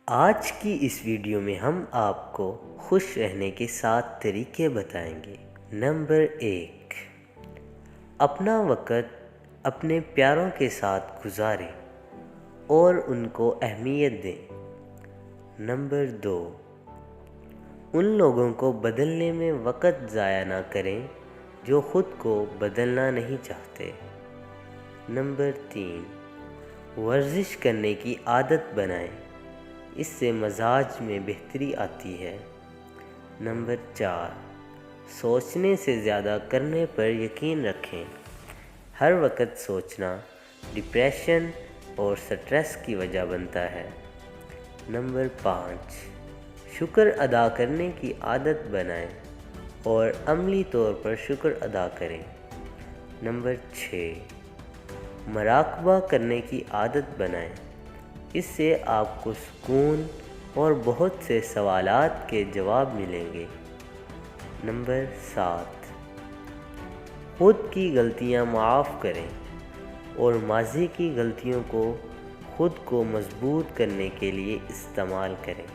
آج کی اس ویڈیو میں ہم آپ کو خوش رہنے کے 7 طریقے بتائیں گے۔ نمبر 1، اپنا وقت اپنے پیاروں کے ساتھ گزاریں اور ان کو اہمیت دیں۔ نمبر 2، ان لوگوں کو بدلنے میں وقت ضائع نہ کریں جو خود کو بدلنا نہیں چاہتے۔ نمبر 3، ورزش کرنے کی عادت بنائیں، اس سے مزاج میں بہتری آتی ہے۔ نمبر 4، سوچنے سے زیادہ کرنے پر یقین رکھیں، ہر وقت سوچنا ڈپریشن اور سٹریس کی وجہ بنتا ہے۔ نمبر 5، شکر ادا کرنے کی عادت بنائیں اور عملی طور پر شکر ادا کریں۔ نمبر 6، مراقبہ کرنے کی عادت بنائیں، اس سے آپ کو سکون اور بہت سے سوالات کے جواب ملیں گے۔ نمبر 7، خود کی غلطیاں معاف کریں اور ماضی کی غلطیوں کو خود کو مضبوط کرنے کے لیے استعمال کریں۔